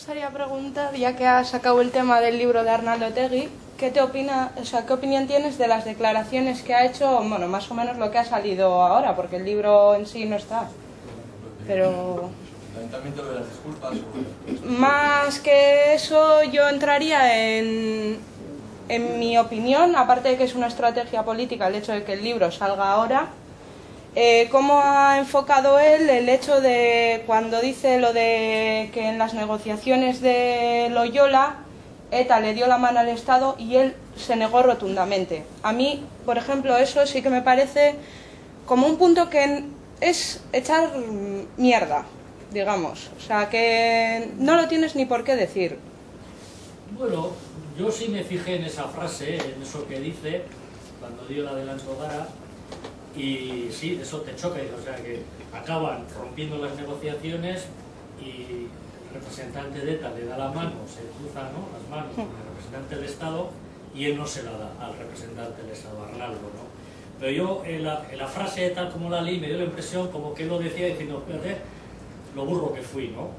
gustaría preguntar, ya que has sacado el tema del libro de Arnaldo Otegi, ¿qué opinión tienes de las declaraciones que ha hecho, bueno, más o menos lo que ha salido ahora, porque el libro en sí no está? Pero fundamentalmente lo de las disculpas. Más que eso, yo entraría en mi opinión, aparte de que es una estrategia política el hecho de que el libro salga ahora, cómo ha enfocado él el hecho de cuando dice lo de que en las negociaciones de Loyola ETA le dio la mano al Estado y él se negó rotundamente. A mí, por ejemplo, eso sí que me parece como un punto que es echar mierda, digamos. O sea, que no lo tienes ni por qué decir. Bueno, yo sí me fijé en esa frase, en eso que dice, cuando dio el adelanto Gara, y sí, eso te choca, o sea, que acaban rompiendo las negociaciones y el representante de ETA le da la mano, se cruza, ¿no?, las manos con el representante del Estado y él no se la da al representante del Estado, Arnaldo, ¿no? Pero yo, en la frase tal como la leí, me dio la impresión como que él lo decía diciendo, fíjate, lo burro que fui, ¿no?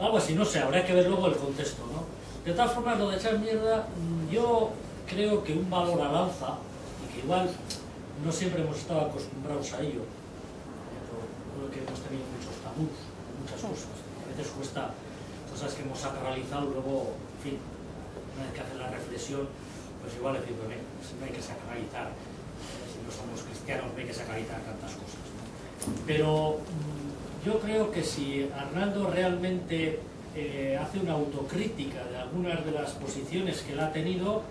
Algo así, no sé, habrá que ver luego el contexto, ¿no? De todas formas, lo de echar mierda, yo creo que un valor al alza, y que igual no siempre hemos estado acostumbrados a ello, creo que hemos tenido muchos tabús, muchas cosas. A veces cuesta cosas que hemos sacralizado, luego, en fin, una vez que haces la reflexión, pues igual decir, bueno, no hay que sacralizar, si no somos cristianos no hay que sacralizar tantas cosas, ¿no? Pero yo creo que si Arnaldo realmente hace una autocrítica de algunas de las posiciones que él ha tenido,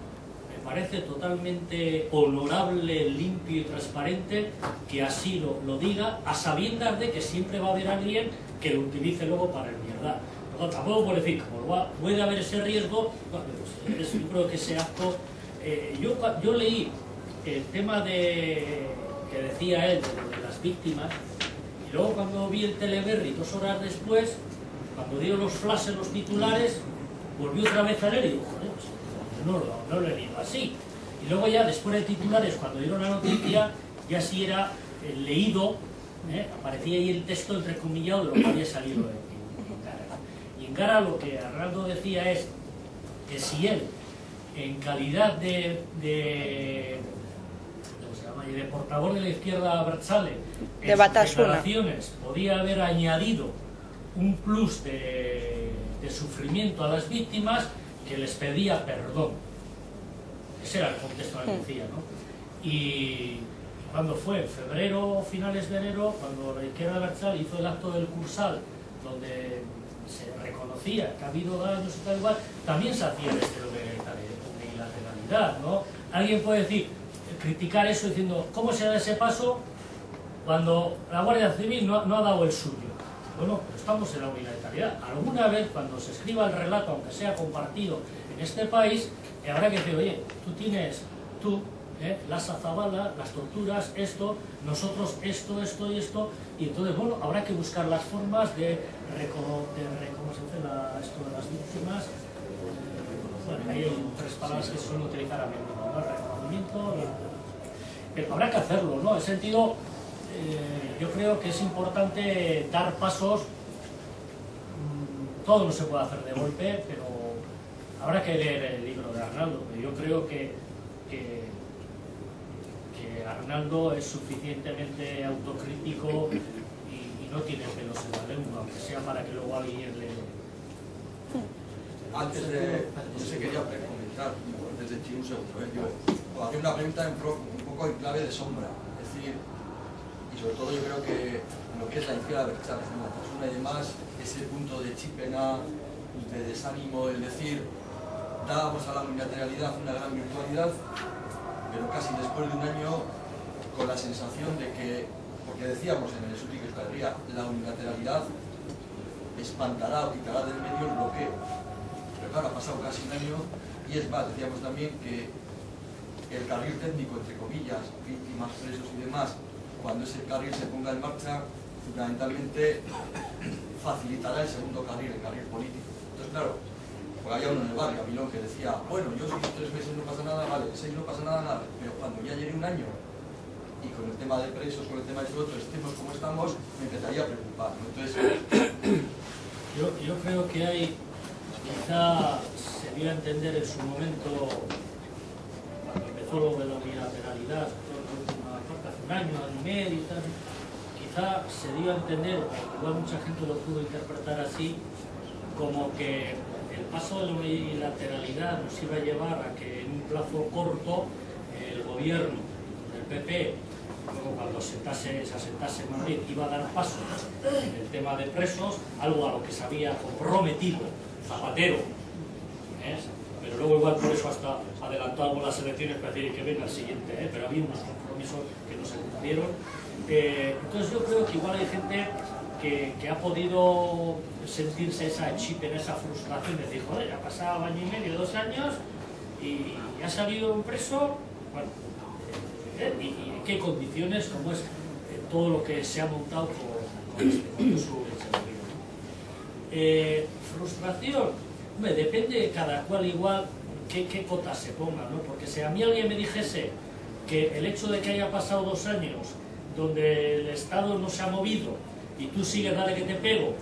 me parece totalmente honorable, limpio y transparente que así lo diga, a sabiendas de que siempre va a haber alguien que lo utilice luego para enmierdar. Luego, tampoco puedo decir, como puede haber ese riesgo, bueno, pues, yo creo que ese acto... yo leí el tema que decía él, de las víctimas, y luego cuando vi el Teleberri 2 horas después, cuando dio los flashes, los titulares, volví otra vez a leer y digo, joder, pues, no lo he leído así. Y luego ya después de titulares, cuando dieron la noticia, ya sí era leído, aparecía ahí el texto entrecomillado de lo que había salido en Gara. Y en Gara lo que Arnaldo decía es que si él, en calidad de portavoz de la izquierda abertzale, en sus declaraciones podía haber añadido un plus de sufrimiento a las víctimas, que les pedía perdón. Ese era el contexto que decía, ¿no? Y cuando fue, en febrero, finales de enero, cuando la izquierda abertzale hizo el acto del Cursal, donde se reconocía que ha habido daños y tal igual, también se hacía el estilo de unilateralidad, ¿no? Alguien puede decir, criticar eso diciendo, ¿cómo se da ese paso cuando la Guardia Civil no ha dado el suyo? Bueno, estamos en la unilateralidad. Alguna vez, cuando se escriba el relato, aunque sea compartido en este país, habrá que decir, oye, las azabalas, las torturas, esto, nosotros esto y esto, y entonces, bueno, habrá que buscar las formas de ¿cómo se dice esto de las víctimas? Bueno, hay 3 palabras que se suelen utilizar a menudo, ¿no? El reconocimiento, pero habrá que hacerlo, ¿no? En ese sentido, yo creo que es importante dar pasos. Todo no se puede hacer de golpe, pero habrá que leer el libro de Arnaldo. Yo creo que Arnaldo es suficientemente autocrítico y no tiene pelos en la lengua, aunque sea para que luego alguien le... Antes de... no sé, quería comentar, antes de ti un segundo, yo hacer una pregunta un poco en clave de sombra, es decir, y sobre todo yo creo que lo que es la izquierda abertzale, la persona y demás, ese punto de chipena, de desánimo, el decir, dábamos a la unilateralidad una gran virtualidad, pero casi después de un año con la sensación de que, porque decíamos en el Estudio que estaría, la unilateralidad espantará o quitará del medio el bloqueo. Pero claro, ha pasado casi un año y es más, decíamos también que el carril técnico, entre comillas, víctimas, presos y demás, cuando ese carril se ponga en marcha, fundamentalmente facilitará el segundo carril, el carril político. Entonces, claro, porque había uno en el barrio, Avilón, que decía, bueno, yo si 3 meses no pasa nada, vale, 6 no pasa nada, pero cuando ya llegue un año y con el tema de presos, con el tema de otro, estemos como estamos, me empezaría a preocupar, ¿no? Entonces... Yo creo que hay quizá se dio a entender en su momento, cuando empezó lo de la unilateralidad, hace un año y medio y tal, quizá se dio a entender, o igual mucha gente lo pudo interpretar así, como que el paso de la unilateralidad nos iba a llevar a que en un plazo corto el gobierno del PP, luego cuando se asentase en Madrid, iba a dar pasos en el tema de presos, algo a lo que se había comprometido Zapatero, pero luego igual por eso hasta adelantamos las elecciones para decir que venga el siguiente, pero había unos compromisos que no se cumplieron. Entonces yo creo que igual hay gente que ha podido sentirse esa chip, en esa frustración de decir, joder, ha pasado año y medio, 2 años y ha salido un preso, bueno, y en qué condiciones, como es todo lo que se ha montado con su frustración, hombre, depende de cada cual igual qué cotas se pongan, ¿no? Porque si a mí alguien me dijese que el hecho de que haya pasado 2 años donde el Estado no se ha movido y tú sigues, dale que te pego,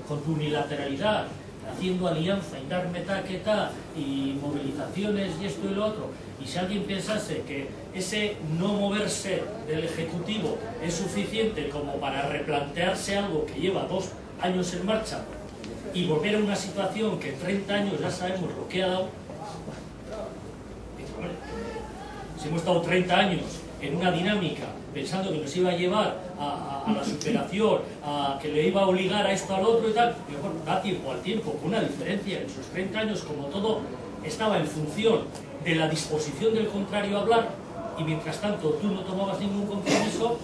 con tu unilateralidad, haciendo alianza y darme taqueta y movilizaciones y esto y lo otro, y si alguien pensase que ese no moverse del Ejecutivo es suficiente como para replantearse algo que lleva 2 años en marcha y volver a una situación que en 30 años ya sabemos lo que ha dado, si hemos estado 30 años en una dinámica pensando que nos iba a llevar a la superación, a que le iba a obligar a esto al otro y tal, pero bueno, da tiempo al tiempo, con una diferencia. En sus 30 años, como todo estaba en función de la disposición del contrario a hablar, y mientras tanto tú no tomabas ningún compromiso,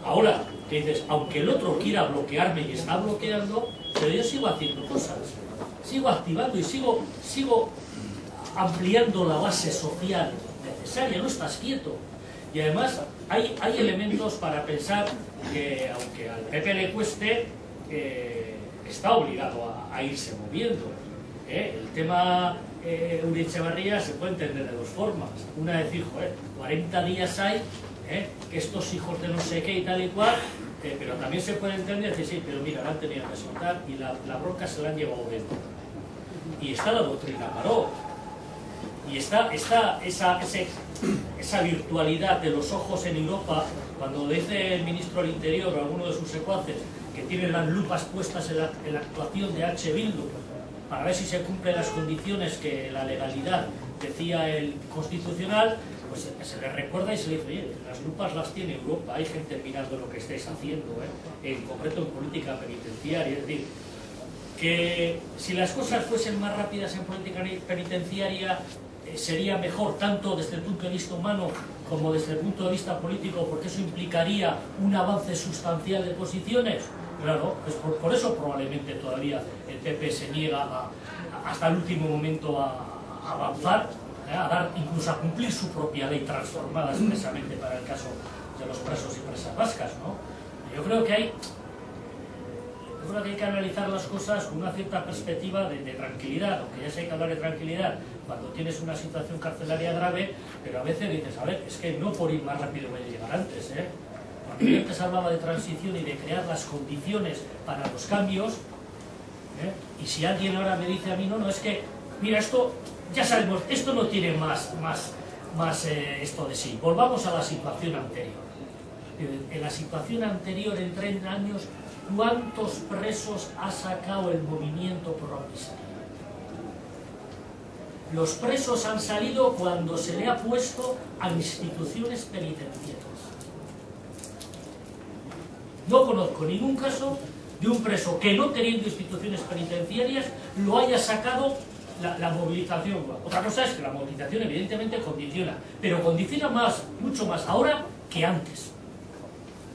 ahora que dices, aunque el otro quiera bloquearme y está bloqueando, pero yo sigo haciendo cosas, sigo activando y sigo ampliando la base social necesaria, no estás quieto. Y además hay elementos para pensar que, aunque al PP le cueste, está obligado a irse moviendo. El tema Uri Etxebarria se puede entender de 2 formas. Una es decir, joder, 40 días hay, que estos hijos de no sé qué y tal y cual, pero también se puede entender, decir, sí, pero mira, la han tenido que soltar y la bronca se la han llevado dentro. Y está la doctrina Parot. Y está esa virtualidad de los ojos en Europa, cuando dice el ministro del Interior o alguno de sus secuaces que tienen las lupas puestas en la actuación de H. Bildu para ver si se cumplen las condiciones que la legalidad decía el Constitucional, pues se le recuerda y se le dice, oye, las lupas las tiene Europa, hay gente mirando lo que estáis haciendo, en concreto en política penitenciaria. Es decir, que si las cosas fuesen más rápidas en política penitenciaria, sería mejor tanto desde el punto de vista humano como desde el punto de vista político, porque eso implicaría un avance sustancial de posiciones. Claro, pues por eso probablemente todavía el PP se niega hasta el último momento a avanzar, incluso a cumplir su propia ley transformada expresamente para el caso de los presos y presas vascas, ¿no? Yo creo que hay que analizar las cosas con una cierta perspectiva de tranquilidad, aunque ya sé que hablar de tranquilidad cuando tienes una situación carcelaria grave, pero a veces dices, a ver, es que no por ir más rápido voy a llegar antes, Cuando yo antes hablaba de transición y de crear las condiciones para los cambios, y si alguien ahora me dice a mí, no, es que, mira, esto, ya sabemos, esto no tiene más esto de sí, volvamos a la situación anterior. En la situación anterior, en 30 años, ¿cuántos presos ha sacado el movimiento progresista? Los presos han salido cuando se le ha puesto a instituciones penitenciarias. No conozco ningún caso de un preso que, no teniendo instituciones penitenciarias, lo haya sacado la movilización. Otra cosa es que la movilización evidentemente condiciona, pero condiciona mucho más ahora que antes.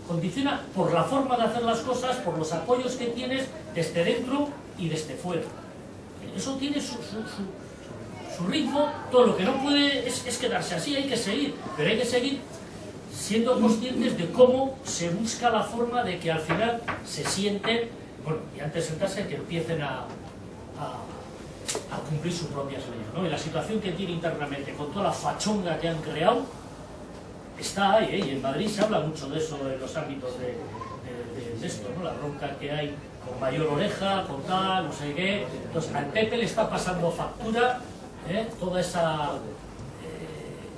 Condiciona por la forma de hacer las cosas, por los apoyos que tienes desde dentro y desde fuera. Eso tiene su ritmo. Todo lo que no puede es quedarse así, hay que seguir, pero hay que seguir siendo conscientes de cómo se busca la forma de que al final se sienten, bueno, y antes de sentarse, que empiecen a cumplir sus propias leyes, ¿no? Y la situación que tiene internamente, con toda la fachonga que han creado, está ahí, y en Madrid se habla mucho de eso en los ámbitos de de esto, ¿no? La bronca que hay con mayor oreja, con tal, no sé qué. Entonces al PP le está pasando factura toda esa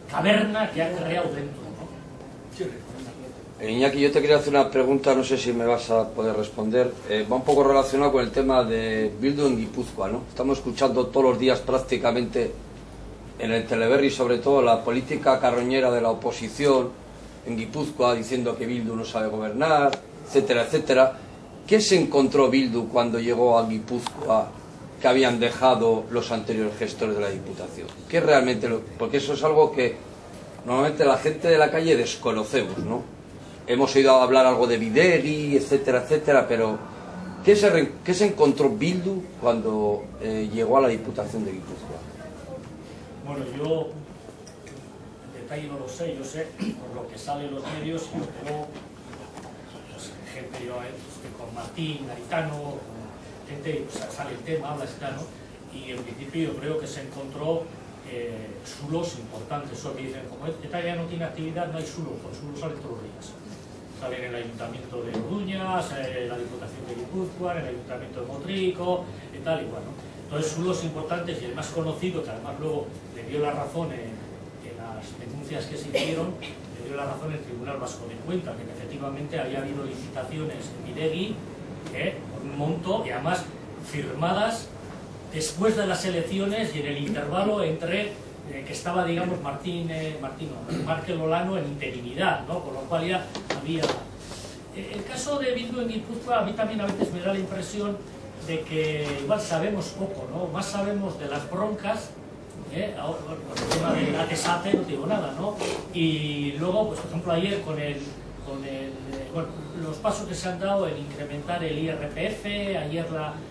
caverna que ha creado dentro, ¿no? Iñaki, yo te quería hacer una pregunta, no sé si me vas a poder responder. Va un poco relacionado con el tema de Bildu en Guipúzcoa, ¿no? Estamos escuchando todos los días prácticamente en el Teleberri, sobre todo, la política carroñera de la oposición en Guipúzcoa, diciendo que Bildu no sabe gobernar, etcétera, etcétera. ¿Qué se encontró Bildu cuando llegó a Guipúzcoa que habían dejado los anteriores gestores de la Diputación? ¿Qué realmente porque eso es algo que normalmente la gente de la calle desconocemos, ¿no? Hemos oído hablar algo de Bidegui, etcétera, etcétera, pero ¿qué se encontró Bildu cuando llegó a la Diputación de Guipúzcoa? Bueno, yo en detalle no lo sé, yo sé por lo que sale en los medios y luego, pues, gente, yo con Martín, Garitano, con gente, pues, sale el tema, habla está, ¿no? Y en principio yo creo que se encontró sulos importantes, eso que dicen, como ETA ya no tiene actividad, no hay sulos, los sulos salen todos los días. Sale en el Ayuntamiento de Orduña, sale en la Diputación de Guipúzcoa, en el Ayuntamiento de Motrico, y tal y cual, ¿no? Entonces, sulos importantes, y el más conocido, que además luego le dio la razón en las denuncias que se hicieron, le dio la razón el Tribunal Vasco de Cuentas, que efectivamente había habido licitaciones en Bidegui, por un monto, y además firmadas después de las elecciones y en el intervalo entre que estaba, digamos, Márquez Olano en interinidad, ¿no? Con lo cual ya había... El caso de Bildu en Guipúzcoa, a mí también a veces me da la impresión de que igual sabemos poco, ¿no? Más sabemos de las broncas, ahora, con el tema del ATESATE no digo nada, ¿no? Y luego, pues por ejemplo, ayer con bueno, los pasos que se han dado en incrementar el IRPF, ayer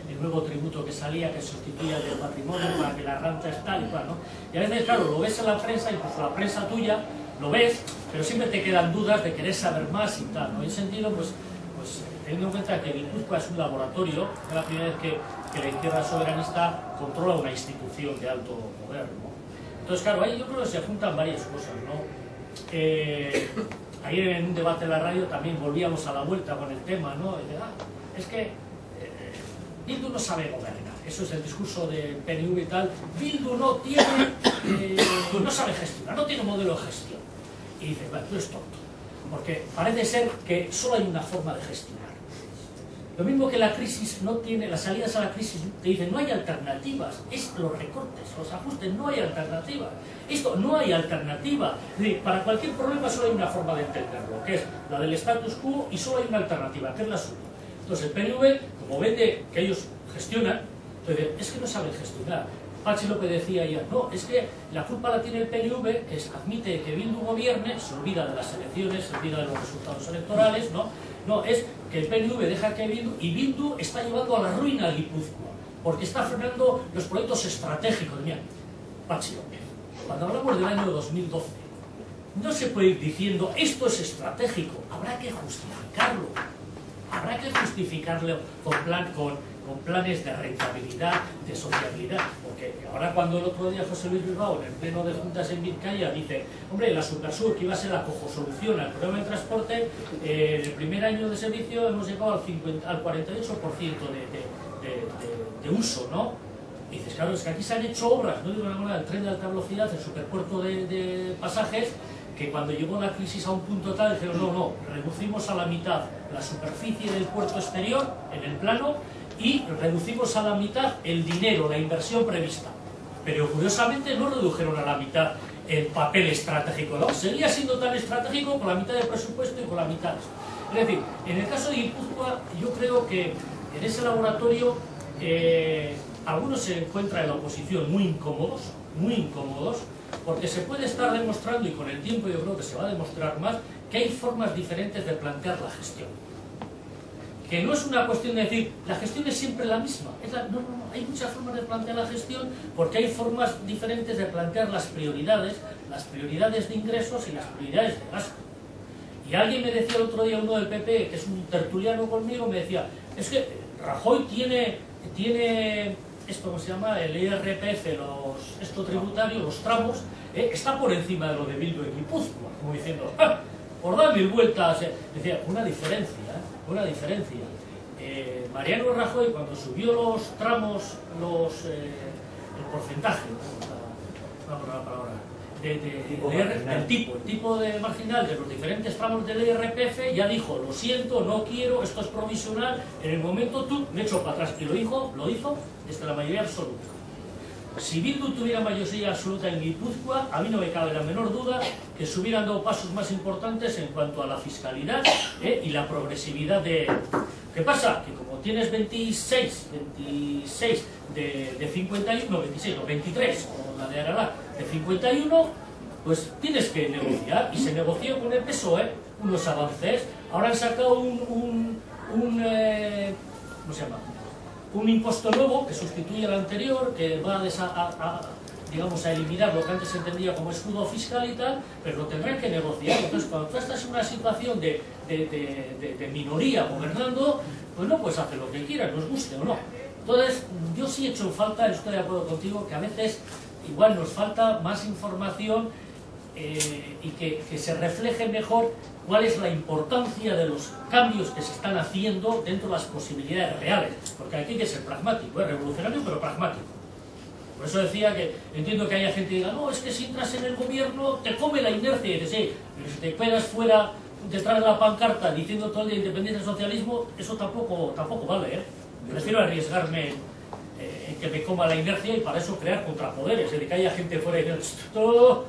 el nuevo tributo que salía, que sustituía el del patrimonio para que la renta es tal y cual, ¿no? Y a veces, claro, lo ves en la prensa, incluso la prensa tuya, lo ves, pero siempre te quedan dudas de querer saber más y tal, ¿no? En ese sentido, pues teniendo en cuenta que Guipúzcoa es un laboratorio, es la primera vez que la izquierda soberanista controla una institución de alto poder, ¿no? Entonces, claro, ahí yo creo que se juntan varias cosas, ¿no? Ayer en un debate en la radio también volvíamos a la vuelta con el tema, ¿no? Es que Bildu no sabe gobernar, eso es el discurso del PNV y tal. Bildu no sabe gestionar, no tiene modelo de gestión. Y dice, bueno, tú eres tonto, porque parece ser que solo hay una forma de gestionar. Lo mismo que la crisis no tiene, las salidas a la crisis te dicen no hay alternativas, es los recortes, los ajustes, no hay alternativa. Esto no hay alternativa. Es decir, para cualquier problema solo hay una forma de entenderlo, que es la del status quo, y solo hay una alternativa, que es la suya. Entonces el PNV, como vende que ellos gestionan, entonces, es que no saben gestionar. Pachi López decía ya, no, es que la culpa la tiene el PNV, que admite que Bildu gobierne, se olvida de las elecciones, se olvida de los resultados electorales, ¿no? No, es que el PNV deja que Bildu, y Bildu está llevando a la ruina a Guipúzcoa, porque está frenando los proyectos estratégicos. Mira, Pachi López, cuando hablamos del año 2012, no se puede ir diciendo, esto es estratégico, habrá que justificarlo. Habrá que justificarlo con planes de rentabilidad, de sociabilidad, porque ahora cuando el otro día José Luis Bilbao en el pleno de juntas en Vizcaya dice, hombre, la Supersur, que iba a ser la cojo-solución al problema del transporte, en el primer año de servicio hemos llegado al 48% de uso, ¿no? Y dices, claro, es que aquí se han hecho obras, no digo nada, el tren de alta velocidad, el superpuerto de pasajes, que cuando llegó la crisis a un punto tal, dijeron, no, reducimos a la mitad la superficie del puerto exterior en el plano y reducimos a la mitad el dinero, la inversión prevista. Pero curiosamente no redujeron a la mitad el papel estratégico, ¿no? Seguía siendo tan estratégico con la mitad del presupuesto y con la mitad. Es decir, en el caso de Guipúzcoa, yo creo que en ese laboratorio algunos se encuentran en la oposición muy incómodos, porque se puede estar demostrando, y con el tiempo yo creo que se va a demostrar más, que hay formas diferentes de plantear la gestión. Que no es una cuestión de decir, la gestión es siempre la misma. No, hay muchas formas de plantear la gestión, porque hay formas diferentes de plantear las prioridades de ingresos y las prioridades de gasto. Y alguien me decía el otro día, uno del PP, que es un tertuliano conmigo, me decía, es que Rajoy tiene esto, ¿cómo se llama? El IRPF, esto tributario, los tramos, está por encima de lo de Bildu en Guipúzcoa, como diciendo, por dar 1000 vueltas, decía, una diferencia, una diferencia. Mariano Rajoy, cuando subió los tramos, el porcentaje, el tipo de marginal de los diferentes tramos del IRPF, ya dijo, lo siento, no quiero, esto es provisional, en el momento tú me echo para atrás, y lo hizo desde la mayoría absoluta. Si Bildu tuviera mayoría absoluta en Guipúzcoa, a mí no me cabe la menor duda que se hubieran dado pasos más importantes en cuanto a la fiscalidad y la progresividad de... ¿Qué pasa? Que como tienes 26 de 51, no 26, no 23, como la de Aragá, de 51, pues tienes que negociar, y se negoció con el PSOE unos avances. Ahora han sacado ¿cómo se llama? Un impuesto nuevo que sustituye al anterior, que va digamos, a eliminar lo que antes se entendía como escudo fiscal y tal, pero lo tendrán que negociar. Entonces, cuando tú estás en una situación de minoría gobernando, pues no puedes hacer lo que quieras, nos guste o no. Entonces, yo sí he hecho falta, estoy de acuerdo contigo, que a veces igual nos falta más información y que se refleje mejor cuál es la importancia de los cambios que se están haciendo dentro de las posibilidades reales, porque aquí hay que ser pragmático, revolucionario pero pragmático. Por eso decía que entiendo que haya gente que diga, no, es que si entras en el gobierno te come la inercia, y dices, sí, pero si te quedas fuera detrás de la pancarta diciendo todo el día independencia y socialismo, eso tampoco vale, Prefiero arriesgarme en que me coma la inercia y para eso crear contrapoderes, de que haya gente fuera y diga, esto,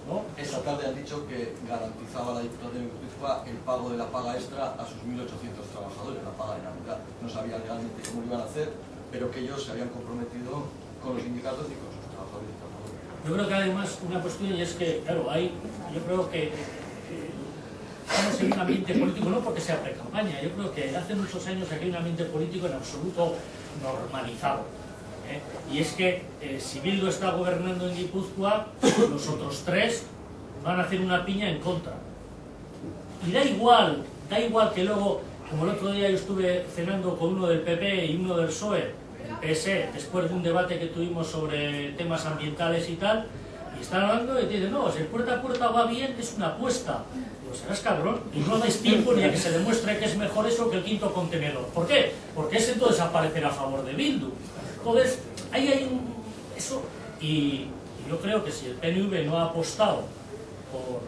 ¿no? Esta tarde han dicho que garantizaba la Diputación de Guipúzcoa el pago de la paga extra a sus 1.800 trabajadores, la paga de Navidad. No sabían legalmente cómo lo iban a hacer, pero que ellos se habían comprometido con los sindicatos y con sus trabajadores y trabajadoras. Yo creo que además una cuestión, y es que, claro, yo creo que estamos en un ambiente político, no porque sea pre-campaña, yo creo que hace muchos años aquí hay un ambiente político en absoluto normalizado. Y es que si Bildu está gobernando en Guipúzcoa, los otros tres van a hacer una piña en contra. Y da igual que luego, como el otro día yo estuve cenando con uno del PP y uno del PSOE, el PSE, después de un debate que tuvimos sobre temas ambientales y tal, y están hablando y dicen, no, si el puerta a puerta va bien, es una apuesta. Digo, serás cabrón, y no dais tiempo ni a que se demuestre que es mejor eso que el quinto contenedor. ¿Por qué? Porque ese entonces aparecerá a favor de Bildu. Entonces, ahí hay eso, y yo creo que si el PNV no ha apostado por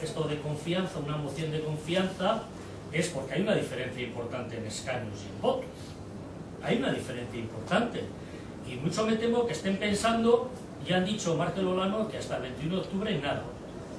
esto de confianza, una moción de confianza, es porque hay una diferencia importante en escaños y en votos. Hay una diferencia importante. Y mucho me temo que estén pensando, ya han dicho Márquez Olano, que hasta el 21 de octubre nada.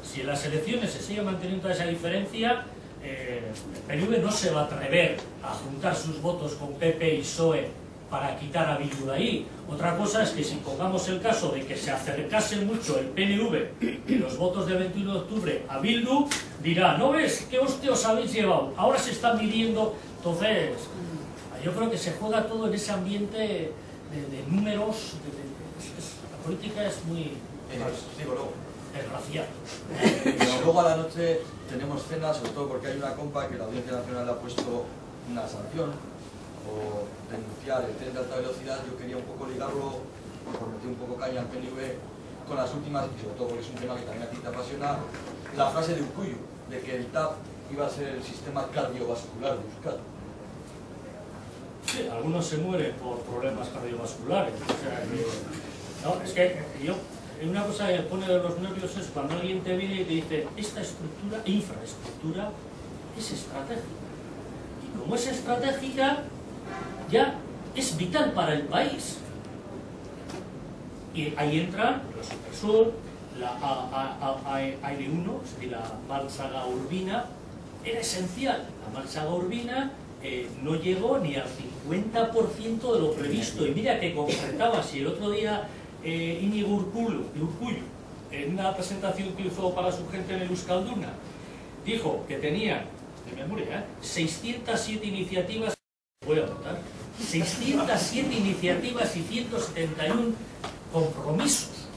Si en las elecciones se sigue manteniendo toda esa diferencia, el PNV no se va a atrever a juntar sus votos con PP y PSOE para quitar a Bildu de ahí. Otra cosa es que si pongamos el caso de que se acercase mucho el PNV y los votos del 21 de octubre a Bildu, dirá, ¿no ves qué hostia os habéis llevado? Ahora se están midiendo. Entonces, yo creo que se juega todo en ese ambiente de números. La política es muy desgraciada. Pero luego a la noche tenemos cena, sobre todo porque hay una compa que la Audiencia Nacional le ha puesto una sanción o denunciar el tren de alta velocidad. Yo quería un poco ligarlo, por meter un poco caña al PNV, con las últimas, y sobre todo porque es un tema que también a ti te apasiona, la frase de Urkullu, de que el TAP iba a ser el sistema cardiovascular de Euskadi. Sí, algunos se mueren por problemas cardiovasculares. O sea, no, es que una cosa que me pone de los nervios es cuando alguien te viene y te dice, esta infraestructura es estratégica. Y como es estratégica, ya es vital para el país. Y ahí entran los Supersur, la AN1, es decir, la Mal-Saga Urbina, era esencial. La Mal-Saga Urbina no llegó ni al 50% de lo previsto. Y mira que concretaba, si el otro día Íñigo Urkullu, en una presentación que hizo para su gente en el Euskalduna, dijo que tenían, de memoria, 607 iniciativas, voy a votar, 607 iniciativas y 171 compromisos.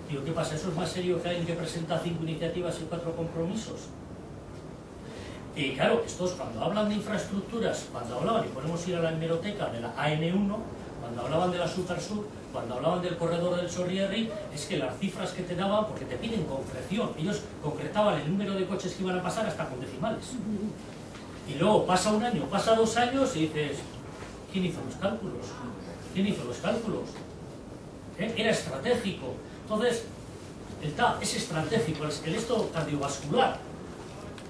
Digo, ¿qué pasa? ¿Eso es más serio que alguien que presenta 5 iniciativas y 4 compromisos? Y claro, estos cuando hablan de infraestructuras, cuando hablaban, y podemos ir a la hemeroteca de la AN1, cuando hablaban de la Supersur, cuando hablaban del corredor del Sorrierri, es que las cifras que te daban, porque te piden concreción, ellos concretaban el número de coches que iban a pasar hasta con decimales. Y luego pasa un año, pasa 2 años y dices, ¿quién hizo los cálculos? ¿Quién hizo los cálculos? Era estratégico. Entonces, el TAF es estratégico, el esto cardiovascular.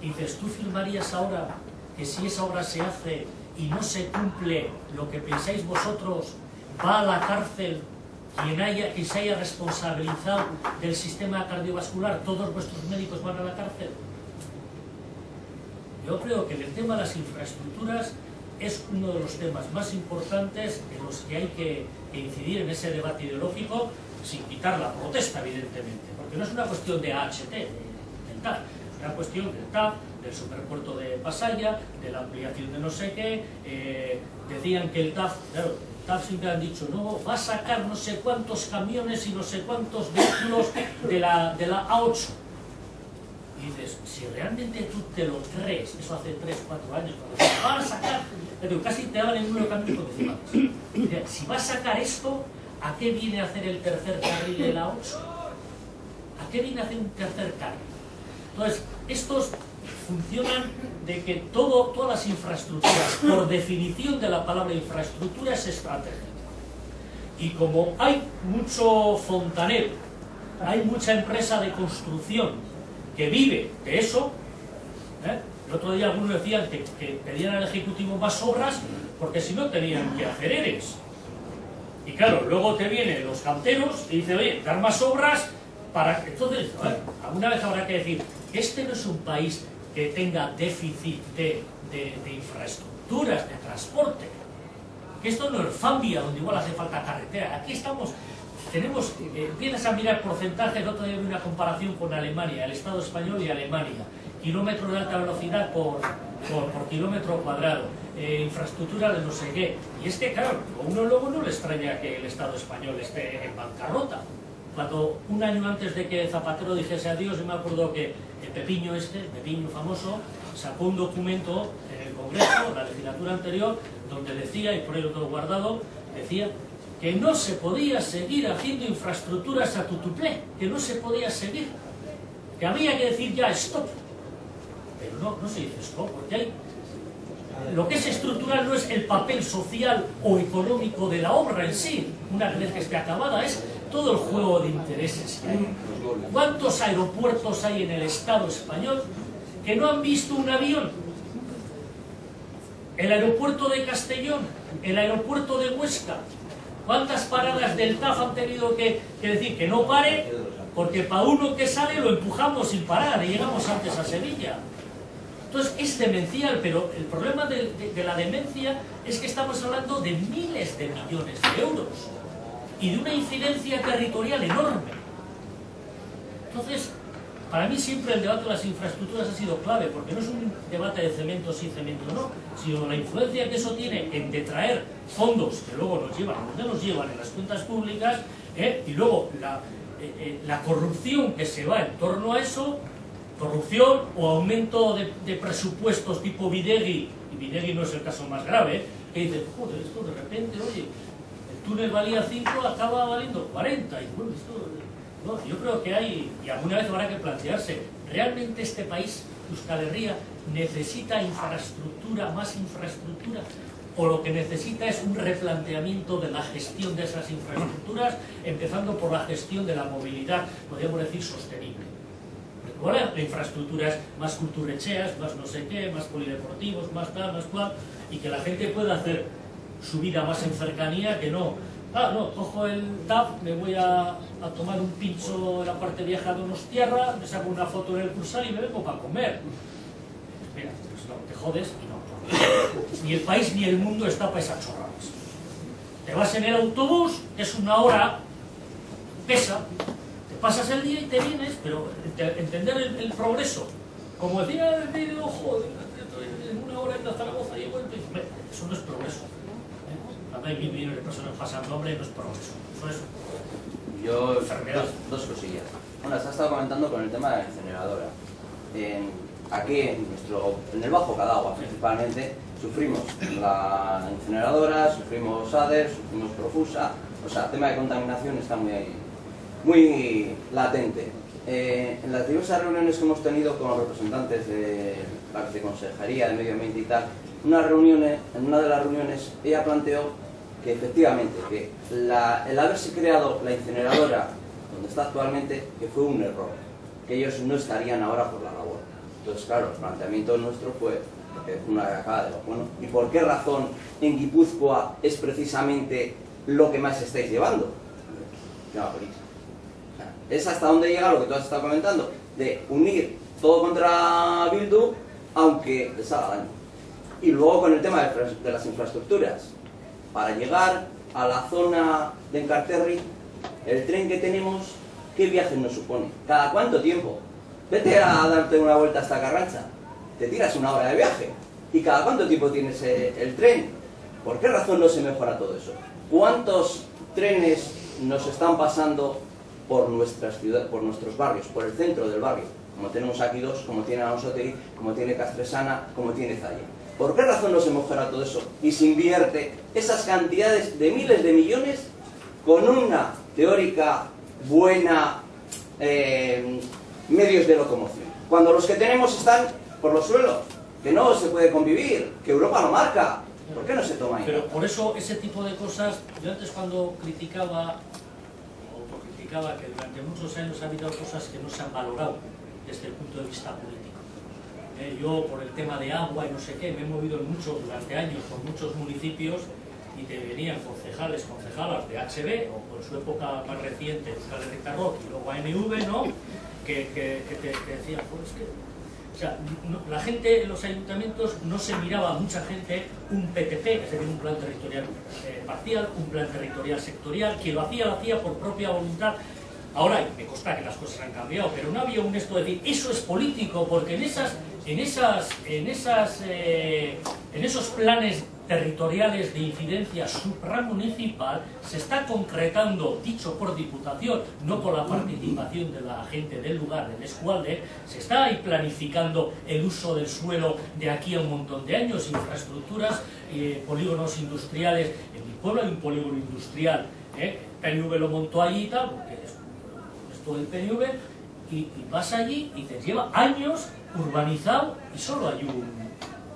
Y dices, ¿tú firmarías ahora que si esa obra se hace y no se cumple lo que pensáis vosotros, va a la cárcel quien se haya responsabilizado del sistema cardiovascular, todos vuestros médicos van a la cárcel? Yo creo que el tema de las infraestructuras es uno de los temas más importantes en los que hay que incidir en ese debate ideológico, sin quitar la protesta, evidentemente, porque no es una cuestión de AHT, del TAF, es una cuestión del TAF, del superpuerto de Pasaia, de la ampliación de no sé qué. Decían que el TAF, claro, el TAF siempre han dicho, no, va a sacar no sé cuántos camiones y no sé cuántos vehículos de la A8. Y dices, si realmente tú te lo crees, eso hace 3 o 4 años, cuando se va a sacar, casi te daban el número de camiones con decimales. Si va a sacar esto, ¿a qué viene a hacer el tercer carril de la A8? ¿A qué viene a hacer un tercer carril? Entonces, estos funcionan de que todas las infraestructuras, por definición de la palabra infraestructura, es estratégica. Y como hay mucho fontanero, hay mucha empresa de construcción que vive de eso, el otro día algunos decían que pedían al Ejecutivo más obras porque si no tenían que hacer ERES. Y claro, luego te vienen los canteros y dicen, oye, dar más obras para que... Entonces, alguna vez habrá que decir que este no es un país que tenga déficit de infraestructuras, de transporte. Que esto no es Zambia, donde igual hace falta carretera. Aquí estamos... empiezas a mirar porcentajes. El otro día vi una comparación con Alemania, el Estado español y Alemania, kilómetros de alta velocidad por kilómetro cuadrado, infraestructura de no sé qué, y es que claro, a uno luego no le extraña que el Estado español esté en bancarrota. Cuando un año antes de que Zapatero dijese adiós, yo me acuerdo que el Pepiño famoso, sacó un documento en el Congreso, la legislatura anterior, donde decía, y por ahí lo tengo guardado, decía que no se podía seguir haciendo infraestructuras a tutuplé, que no se podía seguir, que había que decir ya stop. Pero no se dice stop, porque lo que es estructural no es el papel social o económico de la obra en sí, una vez que esté acabada, es todo el juego de intereses que hay. ¿Cuántos aeropuertos hay en el Estado español que no han visto un avión? El aeropuerto de Castellón, el aeropuerto de Huesca. ¿Cuántas paradas del TAF han tenido que decir que no pare? Porque para uno que sale lo empujamos sin parar y llegamos antes a Sevilla. Entonces es demencial, pero el problema de la demencia es que estamos hablando de miles de millones de euros y de una incidencia territorial enorme. Entonces, para mí siempre el debate de las infraestructuras ha sido clave, porque no es un debate de cemento sí, cemento no, sino la influencia que eso tiene en detraer fondos que luego nos llevan, donde nos llevan en las cuentas públicas, y luego la corrupción que se va en torno a eso, corrupción o aumento de presupuestos tipo Bidegui, y Bidegui no es el caso más grave, que dice, joder, esto de repente, oye, el túnel valía 5, acaba valiendo 40, y bueno, esto... No, yo creo que hay, y alguna vez habrá que plantearse, ¿realmente este país, Euskal Herria, necesita infraestructura, más infraestructura? ¿O lo que necesita es un replanteamiento de la gestión de esas infraestructuras, empezando por la gestión de la movilidad, podríamos decir, sostenible? Igual la infraestructura es más culturrecheas, más no sé qué, más polideportivos, más tal, más cual, y que la gente pueda hacer su vida más en cercanía, que no... Ah, no, cojo el TAF, me voy a tomar un pincho en la parte vieja de Donostierra, me saco una foto en el Cursal y me vengo para comer. Mira, pues no, te jodes y no. Ni el país ni el mundo está para esas chorradas. Te vas en el autobús, es 1 hora, pesa, te pasas el día y te vienes, pero entender el progreso. Como decía el vídeo, joder, en 1 hora en Zaragoza y he vuelto, eso no es progreso. Hay 1.000 millones de personas pasando hambre, no es progreso. Eso es yo, enfermedad. dos cosillas. Una, se ha estado comentando con el tema de la incineradora. Aquí, en el Bajo Cadagua, principalmente, sufrimos la incineradora, sufrimos ADER, sufrimos Profusa, o sea, el tema de contaminación está muy latente. En las diversas reuniones que hemos tenido con los representantes de la Viceconsejería de Medio Ambiente y tal, en una de las reuniones ella planteó que efectivamente que el haberse creado la incineradora donde está actualmente, que fue un error, que ellos no estarían ahora por la labor. Entonces, claro, el planteamiento nuestro fue una cagada de bueno, ¿y por qué razón en Guipúzcoa es precisamente lo que más estáis llevando? No, es hasta dónde llega lo que tú has estado comentando, de unir todo contra Bildu, aunque les haga daño. Y luego con el tema de las infraestructuras. Para llegar a la zona de Encarterri, el tren que tenemos, ¿qué viajes nos supone? ¿Cada cuánto tiempo? Vete a darte una vuelta hasta Carrancha, te tiras una hora de viaje. ¿Y cada cuánto tiempo tienes el tren? ¿Por qué razón no se mejora todo eso? ¿Cuántos trenes nos están pasando por nuestras ciudades, por nuestros barrios, por el centro del barrio? Como tenemos aquí dos, como tiene Alonsotegui, como tiene Castresana, como tiene Zalla. ¿Por qué razón no se mejora todo eso y se invierte esas cantidades de miles de millones con una teórica buena medios de locomoción? Cuando los que tenemos están por los suelos, que no se puede convivir, que Europa lo marca. ¿Por qué no se toma ahí? Pero por eso ese tipo de cosas, yo antes cuando criticaba, o autocriticaba que durante muchos años ha habido cosas que no se han valorado desde el punto de vista político. Yo por el tema de agua y no sé qué, me he movido durante años por muchos municipios y te venían concejalas de HB o por su época más reciente Euskal Herria Rock y luego ANV, ¿no? que te decían, pues que... O sea, la gente en los ayuntamientos no se miraba, mucha gente, un PTP, es decir, un plan territorial parcial, un plan territorial sectorial, quien lo hacía por propia voluntad. Ahora me consta que las cosas han cambiado, pero no había un esto de decir, eso es político, porque en esos planes territoriales de incidencia supramunicipal se está concretando, dicho por diputación, no por la participación de la gente del lugar, del escualde, se está ahí planificando el uso del suelo de aquí a un montón de años, infraestructuras, polígonos industriales. En mi pueblo hay un polígono industrial, PNV lo montó allí y tal, porque es todo el PNV, y vas allí y te lleva años urbanizado y solo hay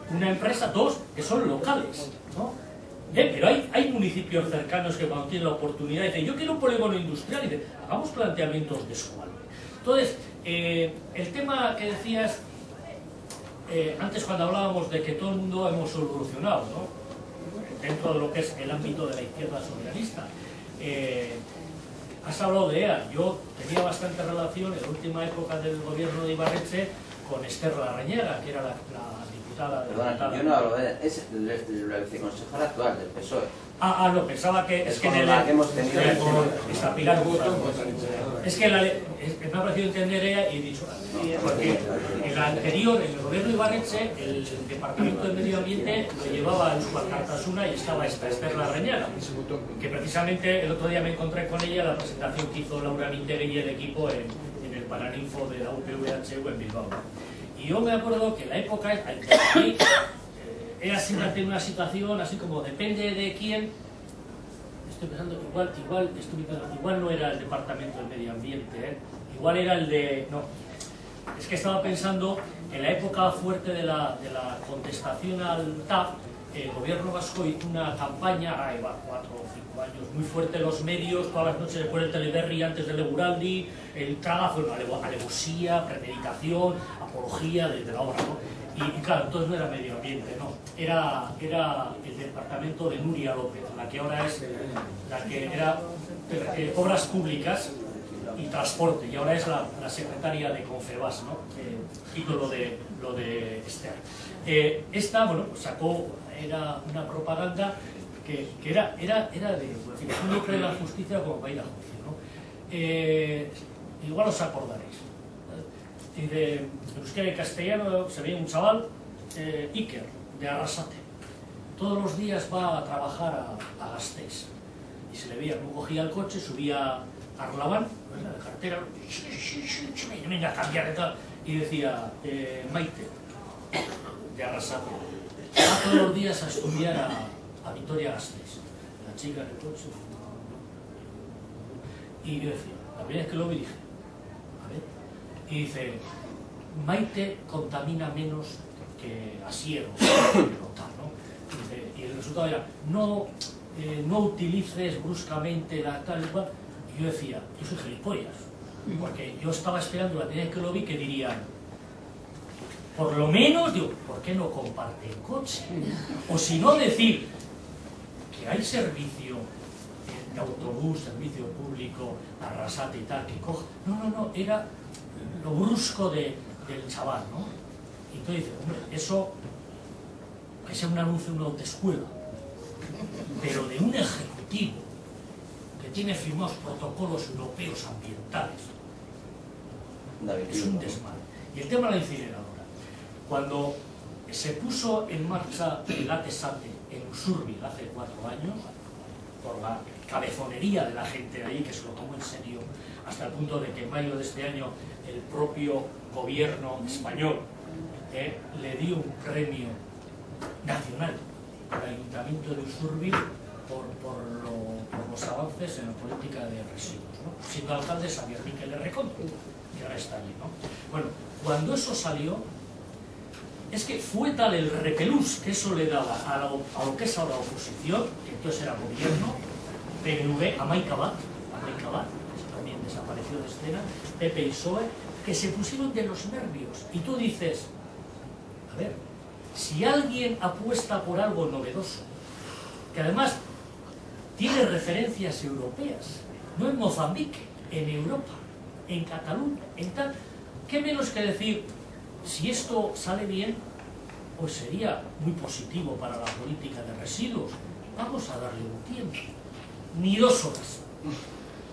una empresa, dos, que son locales, ¿no? Pero hay municipios cercanos que cuando tienen la oportunidad dicen, yo quiero un polígono industrial, y dicen, hagamos planteamientos de escualde. Entonces, el tema que decías antes cuando hablábamos de que todo el mundo hemos evolucionado, ¿no? Dentro de lo que es el ámbito de la izquierda soberanista. Has hablado de EA. Yo tenía bastante relación en la última época del gobierno de Ibarretxe con Esther Larrañaga, que era la diputada... Perdona, yo no hablo de... es la viceconsejera actual del PSOE. No, pensaba que... Es que la que hemos tenido... Está Pilar Guzmán. Es que me ha parecido entender ella y he dicho... Porque en el anterior, en el gobierno de Ibarretxe, el departamento de medio ambiente lo llevaba Euskal Kartasuna y estaba esta Esther Larrañaga, que precisamente el otro día me encontré con ella en la presentación que hizo Laura Mintegui y el equipo en el Paraninfo de la UPV-HU en Bilbao. Y yo me acuerdo que en la época aquí era siempre una situación así como depende de quién. Estoy pensando, igual no era el departamento del medio ambiente, igual era el de... No, es que estaba pensando en la época fuerte de la contestación al TAF. El gobierno vasco hizo una campaña, ahora lleva 4 o 5 años, muy fuerte en los medios, todas las noches después del Teleberri, antes del Eguraldi, el tragazo, alevosía, premeditación, apología de la obra, ¿no? Y claro, entonces no era medio ambiente, no, era el departamento de Nuria López, la que ahora es, la que era obras públicas y transporte, y ahora es la secretaria de Confebas, ¿no? Quito lo de Esther. Esta, bueno, pues sacó, era una propaganda que era de un lucro de la justicia como para ir a juicio, ¿no? Igual os acordaréis. Y de euskera y castellano se veía un chaval, Iker, de Arrasate. Todos los días va a trabajar a Gasteiz. Y se le veía, luego cogía el coche, subía a Arlabán, la cartera, y venga a cambiar y tal. Y decía, Maite, de Arrasate, va todos los días a estudiar a Vitoria-Gasteiz. La chica del coche, Y yo decía, la primera vez que lo vi dije, a ver, y dice, Maite contamina menos que Asier o tal, ¿no? Y el resultado era, no utilices bruscamente la tal y cual. Y yo decía, yo soy gilipollas, porque yo estaba esperando la primera vez que lo vi que dirían, por lo menos, digo, ¿por qué no comparte el coche? O si no decir que hay servicio de autobús, servicio público, Arrasate y tal, que coja. No, era lo brusco del chaval, ¿no? Y entonces dice, hombre, eso, que sea un anuncio de una autoescuela, pero de un ejecutivo que tiene firmados protocolos europeos ambientales, es un desmadre. Y el tema de la incineradora. Cuando se puso en marcha el ATESATE en Usurbil hace 4 años, por la cabezonería de la gente de ahí, que se lo tomó en serio, hasta el punto de que en mayo de este año el propio gobierno español le dio un premio nacional al Ayuntamiento de Usurbil por los avances en la política de residuos, ¿no? Siendo alcalde Xavier Miquel de Recondo, que ahora está allí, ¿no? Bueno, cuando eso salió, es que fue tal el repelús que eso le daba a lo que es ahora oposición, que entonces era gobierno, PNV, a Mike Abad, que también desapareció de escena, PP y PSOE, que se pusieron de los nervios. Y tú dices, a ver, si alguien apuesta por algo novedoso, que además tiene referencias europeas, no en Mozambique, en Europa, en Cataluña, en tal, ¿qué menos que decir, si esto sale bien, pues sería muy positivo para la política de residuos, vamos a darle un tiempo, ni 2 horas.